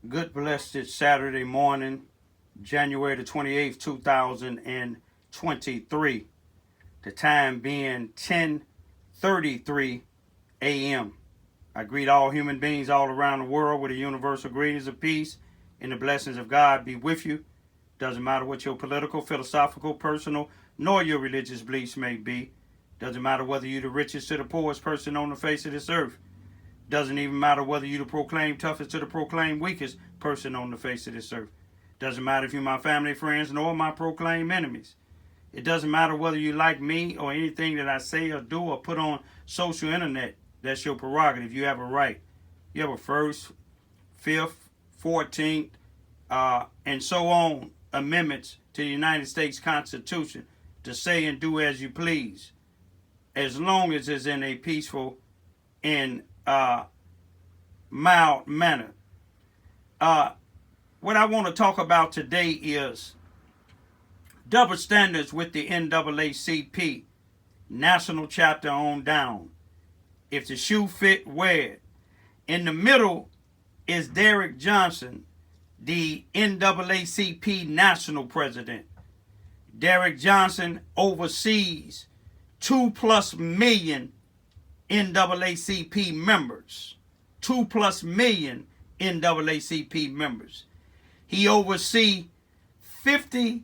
Good blessed Saturday morning, January the 28th, 2023. The time being 10:33 a.m. I greet all human beings all around the world with the universal greetings of peace and the blessings of God be with you. Doesn't matter what your political, philosophical, personal, nor your religious beliefs may be. Doesn't matter whether you're the richest to the poorest person on the face of this earth. Doesn't even matter whether you the proclaimed toughest to the proclaimed weakest person on the face of this earth. Doesn't matter if you're my family, friends, nor my proclaimed enemies. It doesn't matter whether you like me or anything that I say or do or put on social internet. That's your prerogative. You have a right. You have a first, fifth, 14th, and so on amendments to the United States Constitution to say and do as you please, as long as it's in a peaceful and mild manner. What I want to talk about today is double standards with the NAACP, national chapter on down. If the shoe fit, wear it. In the middle is Derrick Johnson, the NAACP national president. Derrick Johnson oversees 2+ million NAACP members. 2+ million NAACP members. He oversees 50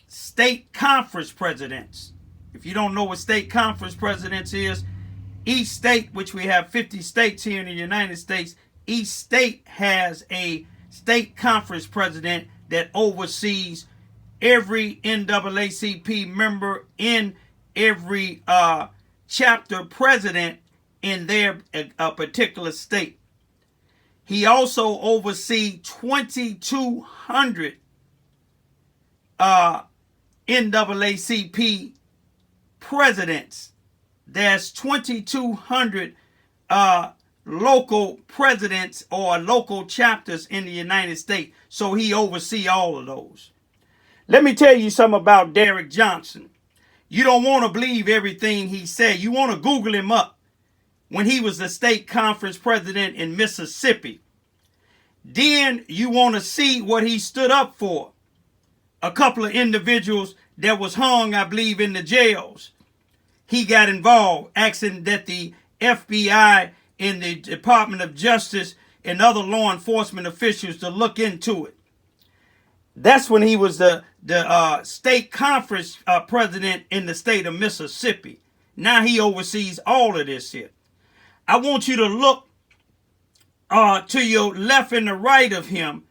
state conference presidents. If you don't know what state conference presidents is, each state, which we have 50 states here in the United States, each state has a state conference president that oversees every NAACP member in every chapter president in their particular state. He also oversees 2,200 NAACP presidents. There's 2,200 local presidents or local chapters in the United States. So he oversees all of those. Let me tell you something about Derrick Johnson. You don't want to believe everything he said. You want to Google him up. When he was the state conference president in Mississippi. Then you want to see what he stood up for. A couple of individuals that was hung, I believe, in the jails. He got involved, asking that the FBI and the Department of Justice and other law enforcement officials to look into it. That's when he was the state conference president in the state of Mississippi. Now he oversees all of this here. I want you to look to your left and the right of him.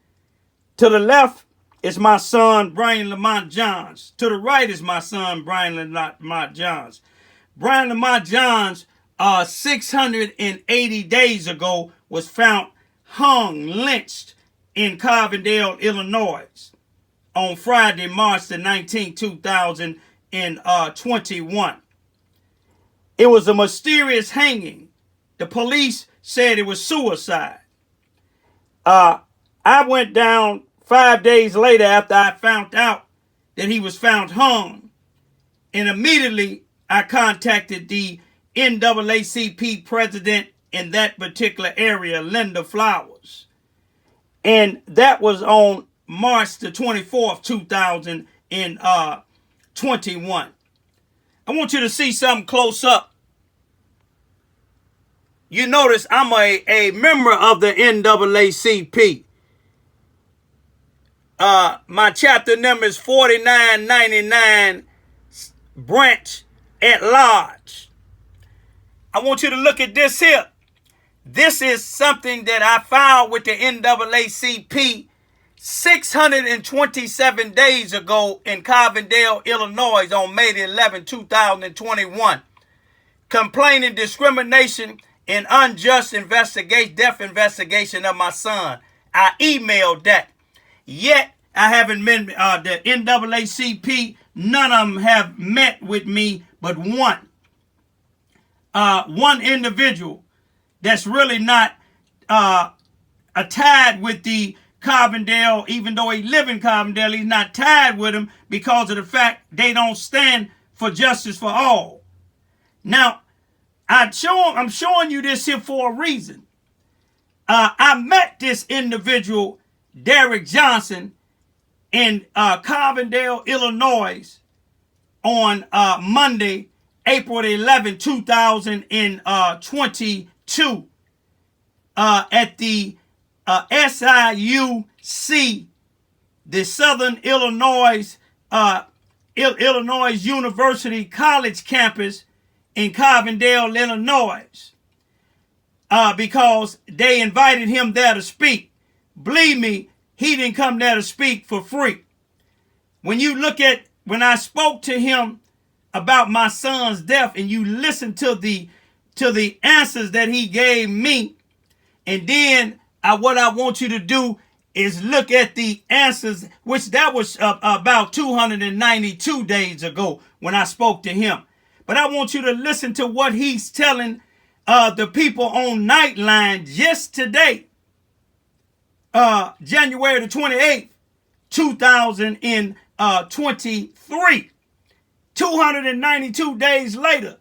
To the left is my son, Brian Lamont Johns. To the right is my son, Brian Lamont Johns. Brian Lamont Johns, 680 days ago, was found hung, lynched in Carbondale, Illinois on Friday, March the 19th, 2021. It was a mysterious hanging. The police said it was suicide. I went down 5 days later after I found out that he was found hung. And immediately I contacted the NAACP president in that particular area, Linda Flowers. And that was on March the 24th, 2021. I want you to see something close up. You notice I'm a member of the NAACP. My chapter number is 4999 branch at large. I want you to look at this here. This is something that I filed with the NAACP 627 days ago in Carbondale, Illinois on May the 11th, 2021. Complaining discrimination and unjust death investigation of my son. I emailed that. Yet, I haven't been, the NAACP, none of them have met with me but one. One individual that's really not tied with the Carbondale, even though he live in Carbondale, he's not tied with them because of the fact they don't stand for justice for all. Now, I'm showing you this here for a reason. I met this individual Derrick Johnson in Carbondale, Illinois on Monday, April 11, 2022 at the SIUC, the Southern Illinois University College campus in Carbondale, Illinois, because they invited him there to speak. Believe me, he didn't come there to speak for free. When I spoke to him about my son's death, and you listen to the answers that he gave me, and then what I want you to do is look at the answers, which that was about 292 days ago when I spoke to him. But I want you to listen to what he's telling the people on Nightline just today, January the 28th, 2023. 292 days later,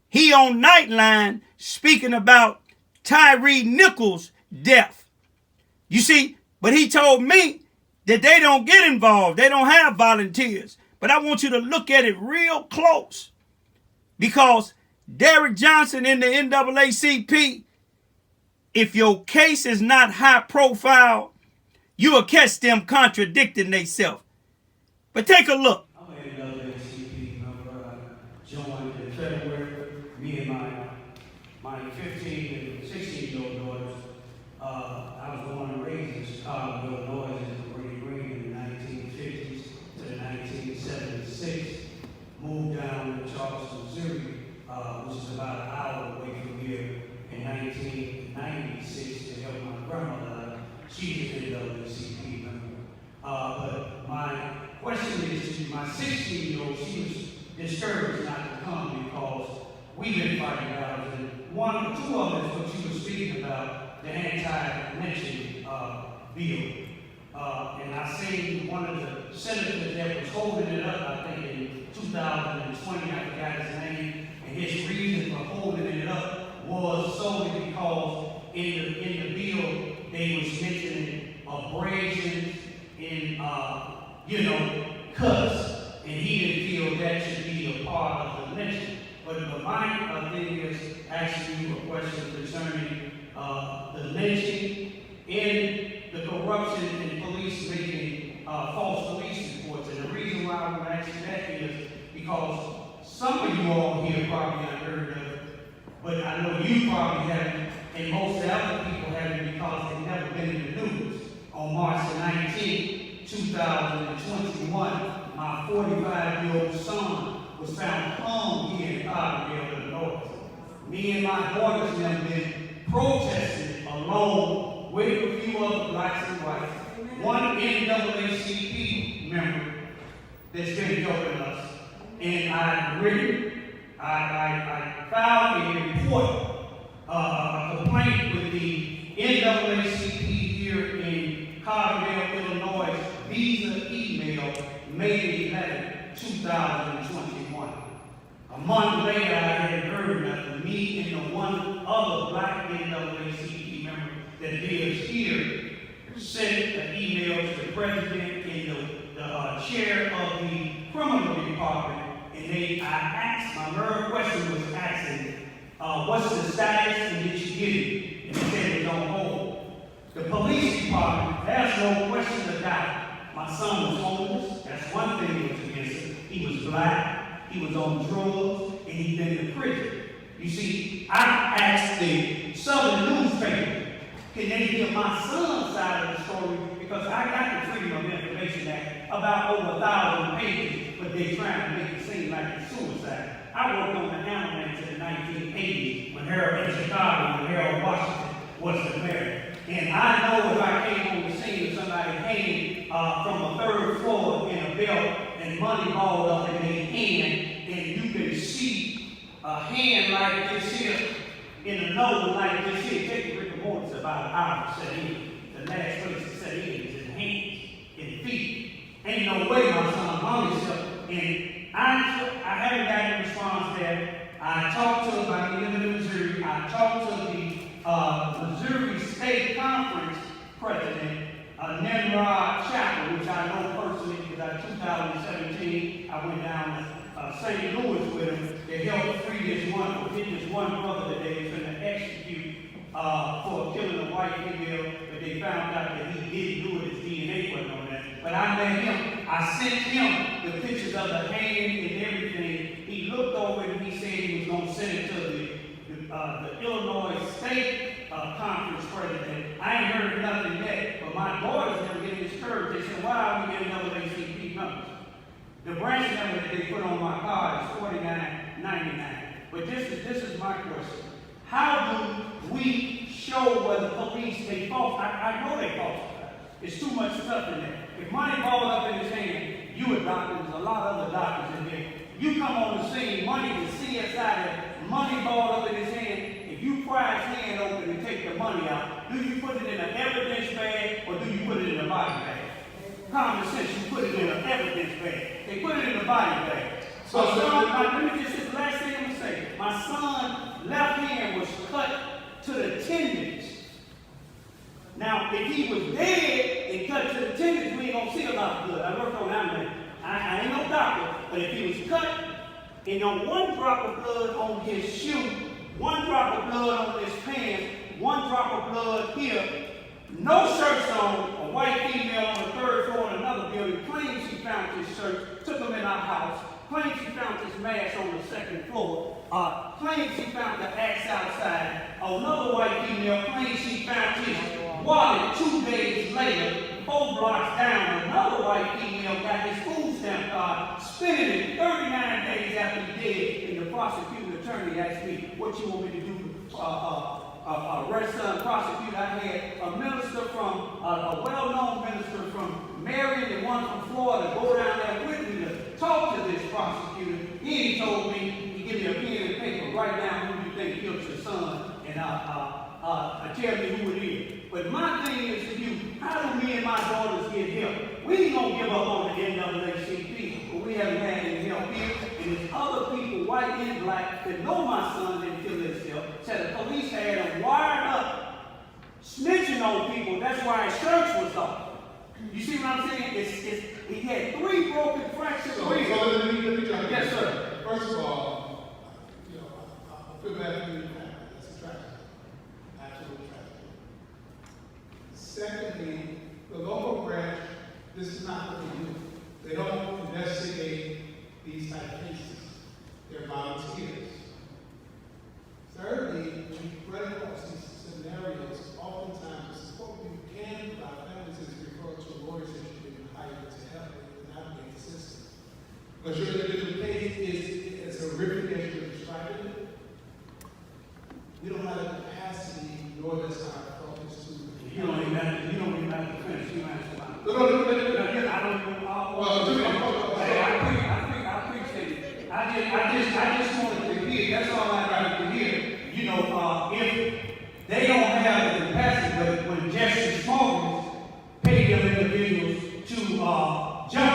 he on Nightline speaking about Tyree Nichols' death. You see, but he told me that they don't get involved. They don't have volunteers. But I want you to look at it real close, because Derrick Johnson in the NAACP, if your case is not high profile, you will catch them contradicting themselves. But take a look. I'm an NAACP member. Joined in February. Me and my 15 and 16-year-old daughters. I was born and raised in Chicago, Illinois, in the Green in the 1950s to the 1976. Moved down to Charleston, Missouri, which is about an hour away from here, in 1996 to help my grandmother. She's an NAACP member. But my question is to you, my 16-year-old, she was discouraged not to come because we've been fighting battles, and one or two of them is what she was speaking about, the anti-lynching bill. And I seen one of the senators that was holding it up, I think in 2020, I forgot his name, and his reason for holding it up was solely because in the bill they was mentioning abrasions and cuts, and he didn't feel that should be a part of the lynching. But my thing is asking you a question concerning the lynching and the corruption in police making false police reports. And the reason why I'm asking that is because some of you all here probably have heard of it, but I know you probably haven't, and most of the other people haven't because they've never been in the news. On March 19, 2021, my 45-year-old son was found hung here in Carbondale, Illinois. Me and my daughters have been protesting along with a few other blacks and whites. One NAACP member that's been helping us. And I filed a report, a complaint with the NAACP here in Carbondale, Illinois, via email, May 11, 2021. A month later, I hadn't heard nothing. Me and the one other black NAACP member that lives here sent an email to the president and the chair of the criminal department, and I asked, my very question was asking, what's the status and did you get it? And they said it was on hold. The police department, there's no question of doubt. My son was homeless. That's one thing that was against him. He was black, he was on drugs, and he'd been in prison. You see, I asked the Southern newspaper, can they hear my son's side of the story? Because I got the Freedom of Information Act, about over 1,000 pages, but they're trying to make it seem like it's suicide. I worked on the Hammerlands in the 1980s when Harold in Chicago, when Harold Washington was the mayor. And I know if I came on the scene of somebody hanging from a third floor in a belt and money balled up in their hand, and you can see a hand like this here in the nose like this here. Take the rigor mortis about an hour to set in. The last place to set in is in hands and feet. Ain't no way my son hung himself. And I haven't got a response there. I talked to him about living in Missouri. I talked to the Missouri State Conference president, NAACP chapel, which I know personally because in 2017 I went down to St. Louis with him to help free this one brother that they was going to execute for killing a white female, but they found out that he didn't do it. His DNA wasn't on that. But I met him. I sent him the pictures of the hand and everything. He looked over it and he said he was going to send it to the Illinois State Conference president. I ain't heard nothing yet, but my daughters never get discouraged. They said, why are we getting NAACP numbers? The branch number that they put on my card is $49.99. But this is my question. How do we show whether police they false? I know they falsify. There's too much stuff in there. If money balled up in his hand, you a doctor, there's a lot of other doctors in there. You come on the scene, money is CSI there, money balled up in his hand. If you pry his hand open and take the money out, do you put it in an evidence bag or do you put it in a body bag? Common sense, you put it in an evidence bag. They put it in a body bag. So let me just say the last thing I'm going to say. My son's left hand was cut to the tendons. Now, if he was dead and cut to the tendons, we ain't going to see a lot of blood. I worked on that. I ain't no doctor, but if he was cut and on one drop of blood on his shoe, one drop of blood on his pants, one drop of blood here, no shirts on, a white female on the third floor in another building claims she found his shirt, took them in our house, claims she found his mask on the second floor, claims she found the axe outside, another white female claims she found his wallet 2 days later, 4 blocks down, another white female got his food stamp card, spending it 39 days after he did, and the prosecuting attorney asked me, what you want me to do? Arrest and prosecute. I had a minister from, a well-known minister from Marion and one from Florida go down there with me to talk to this prosecutor. He told me, he gave me a pen and paper, write down who you think killed your son, and tell me who it is. But my thing is to you, how do me and my daughters get help? We ain't gonna give up on the NAACP, but we haven't had any help here. And there's other people, white and black, that know my son didn't kill himself, said the police had him wired up, snitching on people. That's why his church was off. You see what I'm saying? He had 3 broken fractured ribs. So let me jump in. Yes, sir. First of all, I feel bad for you. That's a tragedy. Absolute tragedy. Secondly, the local branch, this is not what they do. They don't investigate these type of cases. They're volunteers. Thirdly, when you run across these scenarios, oftentimes the support you can provide families is referred to lawyers that you've been hired to help with navigate the system. But your individual case is a horrific as you're describing it. We don't have the capacity nor the time to focus to. You don't even have to finish. You don't have to. No, I don't even. I appreciate it. I just wanted to hear. That's all I wanted to hear. You know, if they don't have the capacity, but when Jesse Smallwood paid them individuals to jump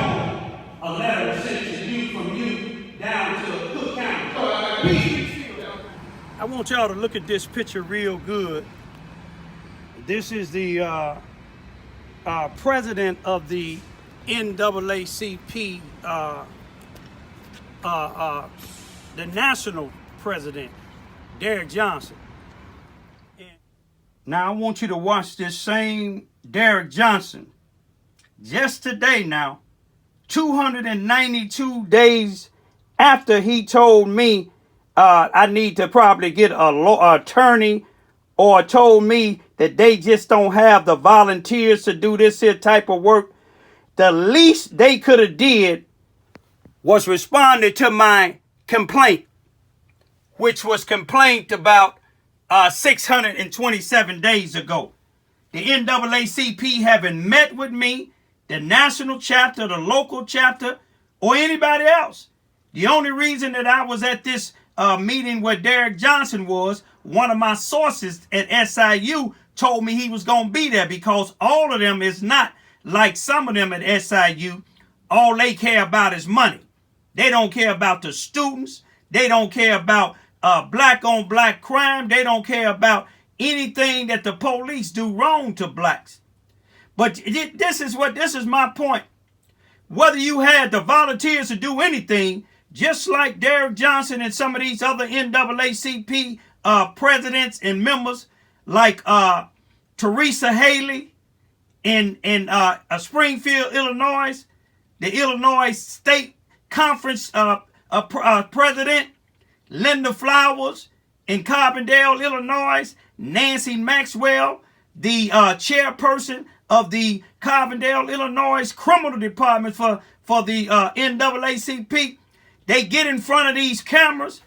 on a letter sent to you from you down to Cook County. I want y'all to look at this picture real good. This is the president of the NAACP, the national president, Derek Johnson. Now I want you to watch this same Derek Johnson. Just today now, 292 days after he told me I need to probably get an attorney, or told me that they just don't have the volunteers to do this here type of work, the least they could have did was responded to my complaint, which was complained about 627 days ago. The NAACP haven't met with me, the national chapter, the local chapter, or anybody else. The only reason that I was at this meeting where Derek Johnson was, one of my sources at SIU told me he was going to be there, because all of them is not like some of them at SIU. All they care about is money. They don't care about the students. They don't care about black on black crime. They don't care about anything that the police do wrong to blacks. But this is my point. Whether you had the volunteers to do anything, just like Derrick Johnson and some of these other NAACP presidents and members, like Teresa Haley in Springfield, Illinois, the Illinois State Conference president, Linda Flowers in Carbondale, Illinois, Nancy Maxwell, the chairperson of the Carbondale, Illinois criminal department for the NAACP. They get in front of these cameras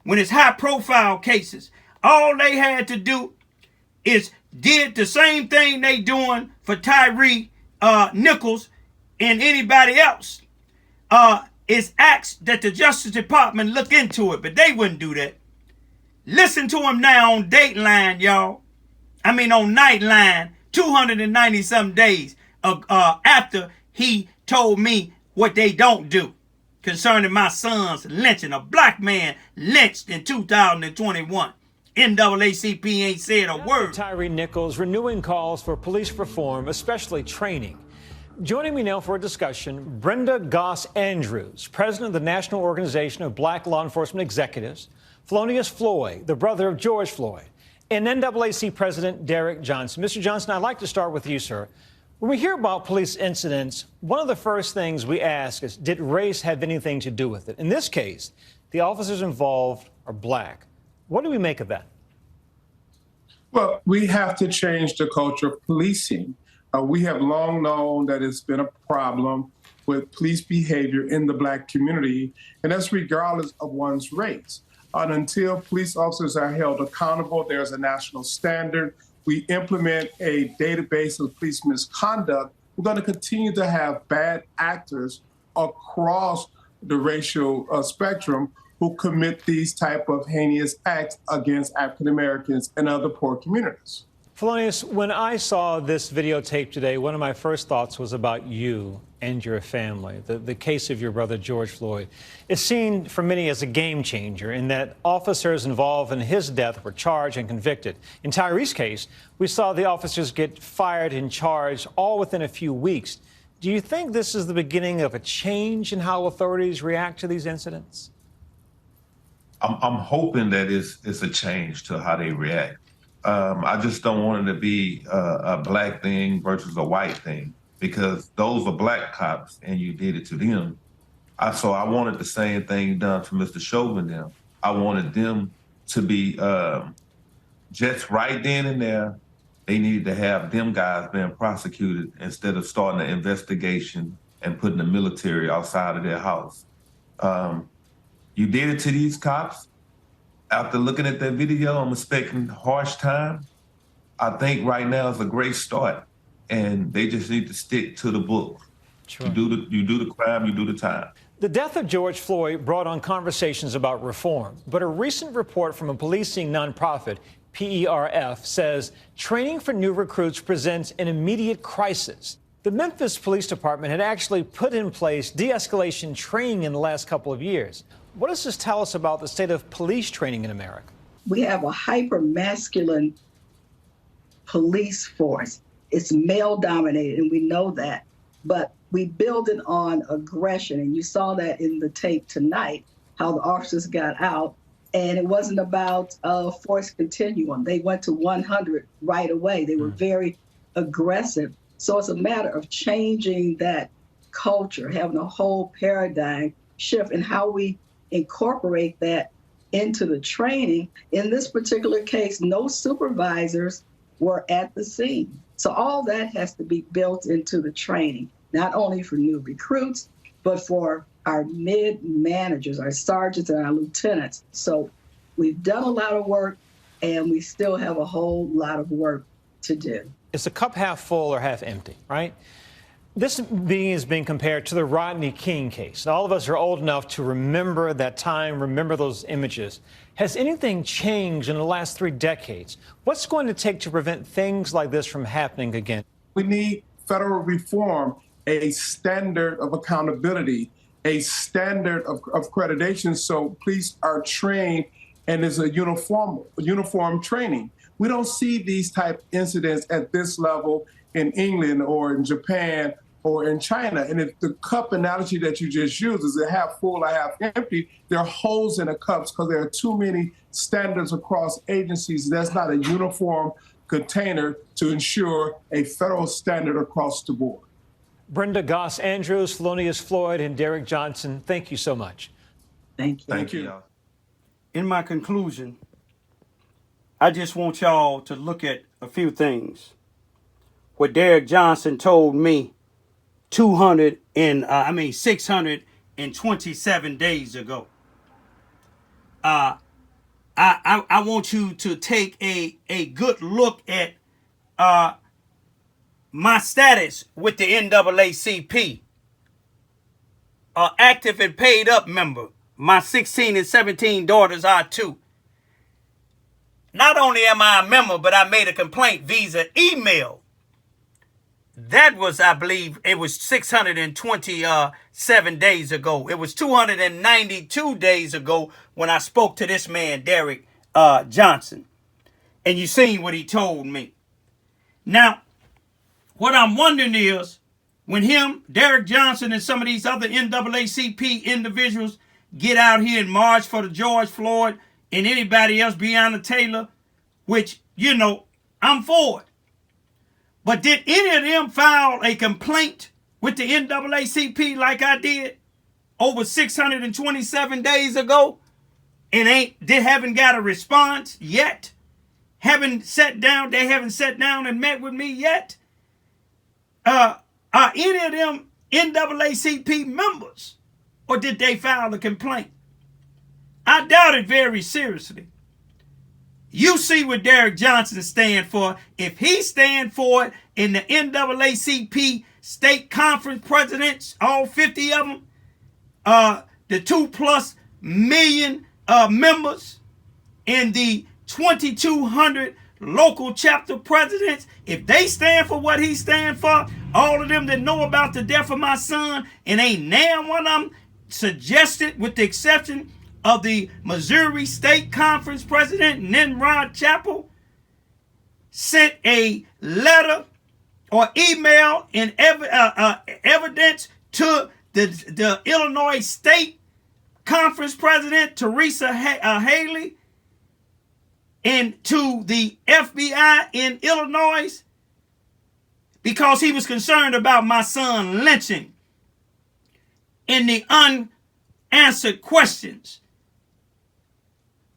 when it's high profile cases. All they had to do is did the same thing they doing for Tyree Nichols and anybody else. Is asked that the Justice Department look into it, but they wouldn't do that. Listen to him now on Dateline, y'all. I mean on Nightline, 290-something days after he told me what they don't do concerning my son's lynching. A black man lynched in 2021. NAACP ain't said a word. Tyree Nichols renewing calls for police reform, especially training. Joining me now for a discussion, Brenda Goss Andrews, president of the National Organization of Black Law Enforcement Executives, Thelonious Floyd, the brother of George Floyd, and NAACP President Derrick Johnson. Mr. Johnson, I'd like to start with you, sir. When we hear about police incidents, one of the first things we ask is, did race have anything to do with it? In this case, the officers involved are black. What do we make of that? Well, we have to change the culture of policing. We have long known that it's been a problem with police behavior in the black community, and that's regardless of one's race. And until police officers are held accountable, there's a national standard. We implement a database of police misconduct. We're going to continue to have bad actors across the racial spectrum who commit these type of heinous acts against African Americans and other poor communities. Thelonious, when I saw this videotape today, one of my first thoughts was about you and your family. The case of your brother, George Floyd, is seen for many as a game changer in that officers involved in his death were charged and convicted. In Tyree's case, we saw the officers get fired and charged all within a few weeks. Do you think this is the beginning of a change in how authorities react to these incidents? I'm hoping that it's a change to how they react. I just don't want it to be a black thing versus a white thing, because those are black cops and you did it to them. So I wanted the same thing done for Mr. Chauvin them. I wanted them to be just right then and there. They needed to have them guys being prosecuted instead of starting an investigation and putting the military outside of their house. You did it to these cops. After looking at that video, I'm expecting harsh time. I think right now is a great start, and they just need to stick to the book. Sure. You do the crime, you do the time. The death of George Floyd brought on conversations about reform, but a recent report from a policing nonprofit, PERF, says training for new recruits presents an immediate crisis. The Memphis Police Department had actually put in place de-escalation training in the last couple of years. What does this tell us about the state of police training in America? We have a hyper-masculine police force. It's male-dominated, and we know that. But we build it on aggression, and you saw that in the tape tonight, how the officers got out, and it wasn't about force continuum. They went to 100 right away. They were very aggressive. So it's a matter of changing that culture, having a whole paradigm shift in how we incorporate that into the training. In this particular case, no supervisors were at the scene. So all that has to be built into the training, not only for new recruits, but for our mid-managers, our sergeants and our lieutenants. So we've done a lot of work, and we still have a whole lot of work to do. Is the cup half full or half empty, right? This is being compared to the Rodney King case. All of us are old enough to remember that time, remember those images. Has anything changed in the last 3 decades? What's going to take to prevent things like this from happening again? We need federal reform, a standard of accountability, a standard of accreditation, so police are trained and there's a uniform training. We don't see these type incidents at this level in England or in Japan or in China. And if the cup analogy that you just used is a half full or half empty, there are holes in the cups because there are too many standards across agencies. That's not a uniform container to ensure a federal standard across the board. Brenda Goss Andrews, Thelonious Floyd, and Derek Johnson, thank you so much. Thank you. Thank you. In my conclusion, I just want y'all to look at a few things. What Derek Johnson told me 627 days ago. I want you to take a good look at my status with the NAACP. Active and paid up member. My 16 and 17 daughters are too. Not only am I a member, but I made a complaint via email. That was, I believe, it was 627 days ago. It was 292 days ago when I spoke to this man, Derek Johnson. And you seen what he told me. Now, what I'm wondering is, when him, Derek Johnson, and some of these other NAACP individuals get out here and march for the George Floyd and anybody else, Breonna Taylor, which, you know, I'm for it. But did any of them file a complaint with the NAACP like I did over 627 days ago and haven't got a response yet? They haven't sat down and met with me yet? Are any of them NAACP members, or did they file a complaint? I doubt it very seriously. You see what Derek Johnson stand for. If he stand for it in the NAACP state conference presidents, all 50 of them, the 2+ million members, and the 2,200 local chapter presidents, if they stand for what he stand for, all of them that know about the death of my son, and ain't now one of them suggested, with the exception of the Missouri State Conference President Nimrod Chappell, sent a letter or email in evidence to the Illinois State Conference President Teresa Haley and to the FBI in Illinois because he was concerned about my son lynching in the unanswered questions.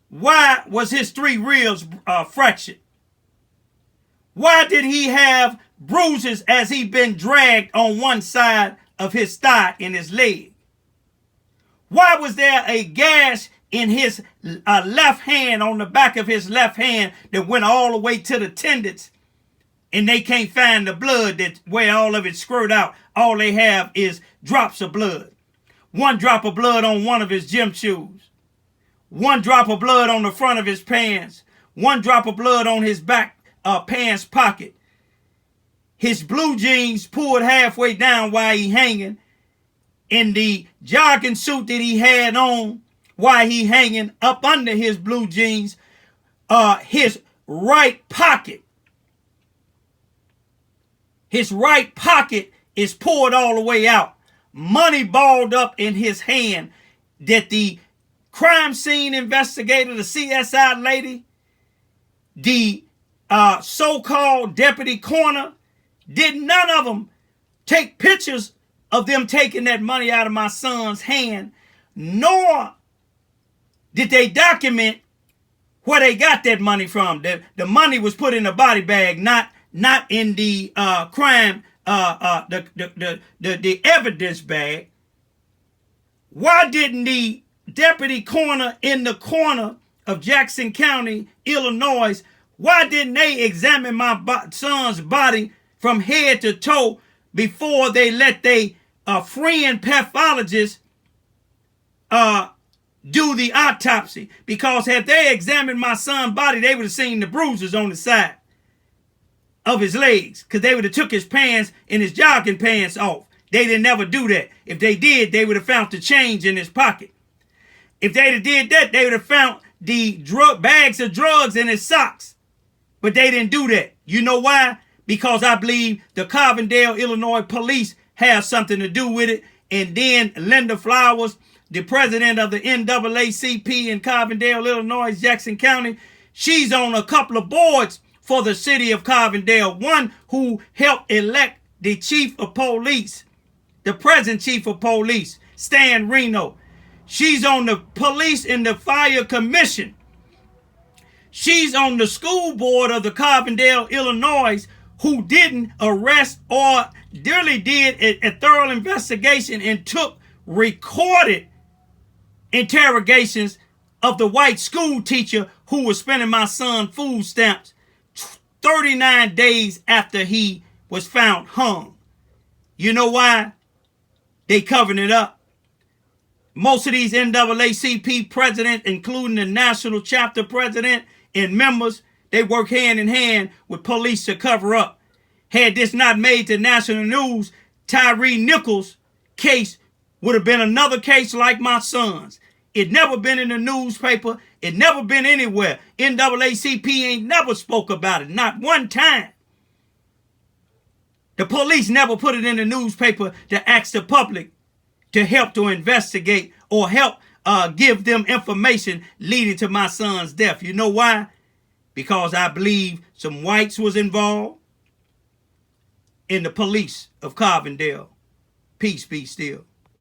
Why was his 3 ribs fractured? Why did he have bruises as he been dragged on one side of his thigh and his leg? Why was there a gash in his left hand, on the back of his left hand, that went all the way to the tendons, and they can't find the blood that where all of it squirted out? All they have is drops of blood. 1 drop of blood on one of his gym shoes. 1 drop of blood on the front of his pants. 1 drop of blood on his back pants pocket. His blue jeans pulled halfway down while he hanging. In the jogging suit that he had on while he hanging up under his blue jeans, his right pocket is pulled all the way out. Money balled up in his hand that the crime scene investigator, the CSI lady, the so-called deputy coroner, did none of them take pictures of them taking that money out of my son's hand, nor did they document where they got that money from. The money was put in a body bag, not in the crime, the evidence bag. Why didn't the deputy coroner in the corner of Jackson County, Illinois, why didn't they examine my son's body from head to toe before they let their friend pathologist do the autopsy? Because had they examined my son's body, they would have seen the bruises on the side of his legs, because they would have took his pants and his jogging pants off. They didn't never do that. If they did, they would have found the change in his pocket. If they'd have did that, they would have found the bags of drugs in his socks. But they didn't do that. You know why? Because I believe the Carbondale, Illinois police have something to do with it. And then Linda Flowers, the president of the NAACP in Carbondale, Illinois, Jackson County, she's on a couple of boards for the city of Carbondale. One who helped elect the chief of police, the present chief of police, Stan Reno. She's on the police and the fire commission. She's on the school board of the Carbondale, Illinois, who didn't arrest or really did a thorough investigation and took recorded interrogations of the white school teacher who was spending my son food stamps 39 days after he was found hung. You know why? They covering it up. Most of these NAACP presidents, including the national chapter president and members, they work hand in hand with police to cover up. Had this not made the national news, Tyree Nichols' case would have been another case like my son's. It never been in the newspaper. It never been anywhere. NAACP ain't never spoke about it, not one time. The police never put it in the newspaper to ask the public to help to investigate or help give them information leading to my son's death. You know why? Because I believe some whites was involved in the police of Carbondale. Peace be still.